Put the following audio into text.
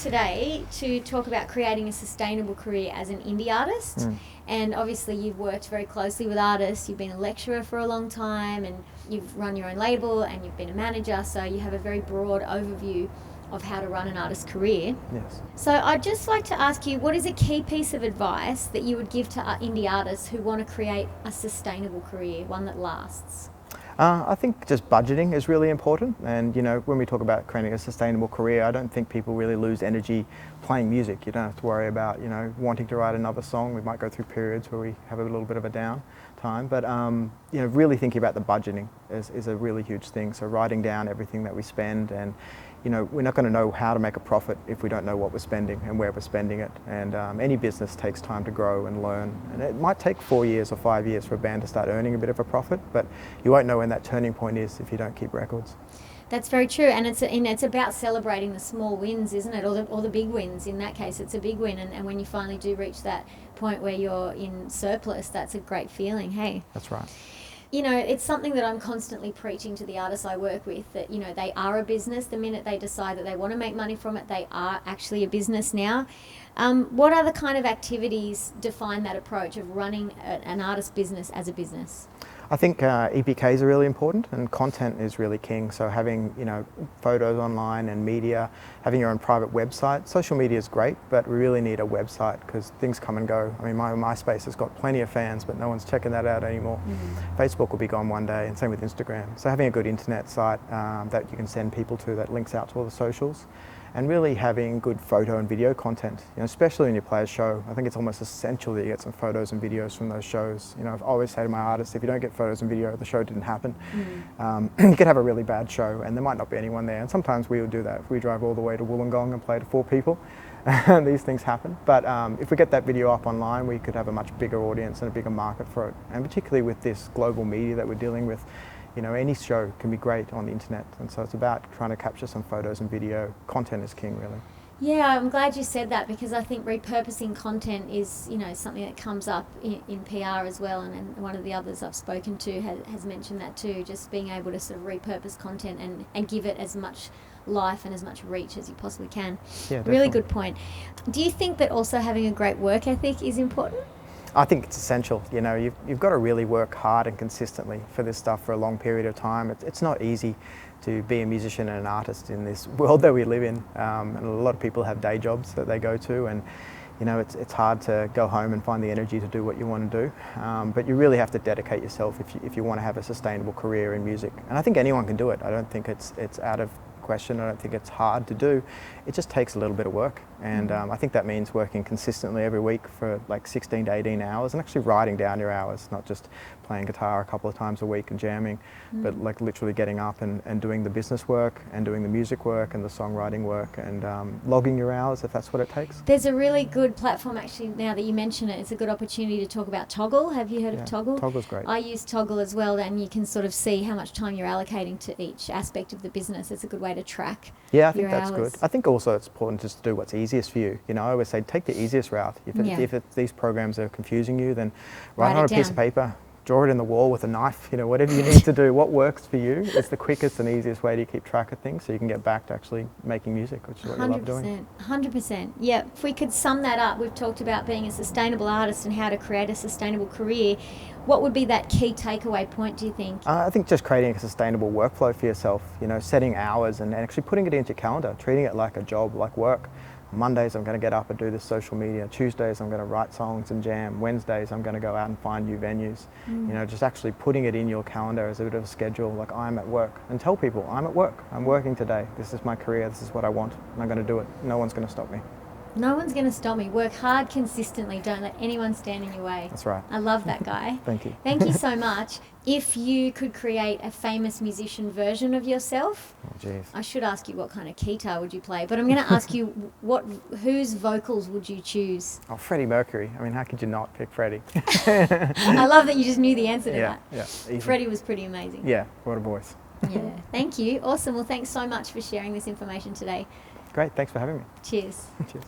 today to talk about creating a sustainable career as an indie artist. And obviously you've worked very closely with artists. You've been a lecturer for a long time, and you've run your own label, and you've been a manager, so you have a very broad overview of how to run an artist's career. Yes. So I'd just like to ask you, what is a key piece of advice that you would give to indie artists who want to create a sustainable career, one that lasts? I think just budgeting is really important, and when we talk about creating a sustainable career, I don't think people really lose energy playing music. You don't have to worry about wanting to write another song. We might go through periods where we have a little bit of a down time, but really thinking about the budgeting is a really huge thing. So writing down everything that we spend, and we're not going to know how to make a profit if we don't know what we're spending and where we're spending it. And any business takes time to grow and learn. And it might take 4 years or 5 years for a band to start earning a bit of a profit, but you won't know when that turning point is if you don't keep records. That's very true, and it's about celebrating the small wins, isn't it? Or the big wins. In that case, it's a big win, and when you finally do reach that point where you're in surplus, that's a great feeling. Hey, that's right. It's something that I'm constantly preaching to the artists I work with, that, they are a business. The minute they decide that they want to make money from it, they are actually a business now. What other kind of activities define that approach of running an artist business as a business? I think EPKs are really important, and content is really king. So having photos online and media, having your own private website. Social media is great, but we really need a website because things come and go. I mean, my MySpace has got plenty of fans, but no one's checking that out anymore. Facebook will be gone one day, and same with Instagram. So having a good internet site that you can send people to that links out to all the socials. And really having good photo and video content, especially when you play a show. I think it's almost essential that you get some photos and videos from those shows. I always say to my artists, if you don't get photos and video, the show didn't happen. You could have a really bad show and there might not be anyone there. And sometimes we would do that. If we drive all the way to Wollongong and play to 4 people, these things happen. But if we get that video up online, we could have a much bigger audience and a bigger market for it. And particularly with this global media that we're dealing with, any show can be great on the internet, and so it's about trying to capture some photos and video. Content is king, really. Yeah, I'm glad you said that, because I think repurposing content is, something that comes up in PR as well, and one of the others I've spoken to has mentioned that too, just being able to sort of repurpose content and give it as much life and as much reach as you possibly can. Yeah, definitely. Really good point. Do you think that also having a great work ethic is important? I think it's essential. You've got to really work hard and consistently for this stuff for a long period of time. It's not easy to be a musician and an artist in this world that we live in. And a lot of people have day jobs that they go to, and it's hard to go home and find the energy to do what you want to do. But you really have to dedicate yourself if you want to have a sustainable career in music. And I think anyone can do it. I don't think it's out of question. I don't think it's hard to do. It just takes a little bit of work, and I think that means working consistently every week for like 16 to 18 hours and actually writing down your hours, not just playing guitar a couple of times a week and jamming, but like literally getting up and doing the business work and doing the music work and the songwriting work, and logging your hours if that's what it takes. There's a really good platform, actually, now that you mention it. It's a good opportunity to talk about Toggle. Have you heard of Toggle? Toggle's great. I use Toggle as well, and you can sort of see how much time you're allocating to each aspect of the business. It's a good way to track. Yeah, I think that's hours. good. I think also it's important just to do what's easiest for you. I always say take the easiest route. If these programs are confusing you, then write on a piece of paper, draw it in the wall with a knife, whatever you need to do. What works for you is the quickest and easiest way to keep track of things, so you can get back to actually making music, which is what you love doing. 100%. Yeah, if we could sum that up, we've talked about being a sustainable artist and how to create a sustainable career. What would be that key takeaway point, do you think? I think just creating a sustainable workflow for yourself, setting hours and actually putting it into your calendar, treating it like a job, like work. Mondays I'm going to get up and do this social media. Tuesdays I'm going to write songs and jam. Wednesdays I'm going to go out and find new venues. Just actually putting it in your calendar as a bit of a schedule, like I'm at work, and tell people I'm at work. I'm working today. This is my career. This is what I want, and I'm going to do it. No one's going to stop me. No one's going to stop me. Work hard consistently. Don't let anyone stand in your way. That's right. I love that guy. Thank you. Thank you so much. If you could create a famous musician version of yourself, I should ask you what kind of guitar would you play, but I'm going to ask you whose vocals would you choose? Oh, Freddie Mercury. I mean, how could you not pick Freddie? I love that you just knew the answer to that. Yeah, easy. Freddie was pretty amazing. Yeah, what a voice. Yeah, thank you. Awesome. Well, thanks so much for sharing this information today. Great, thanks for having me. Cheers. Cheers.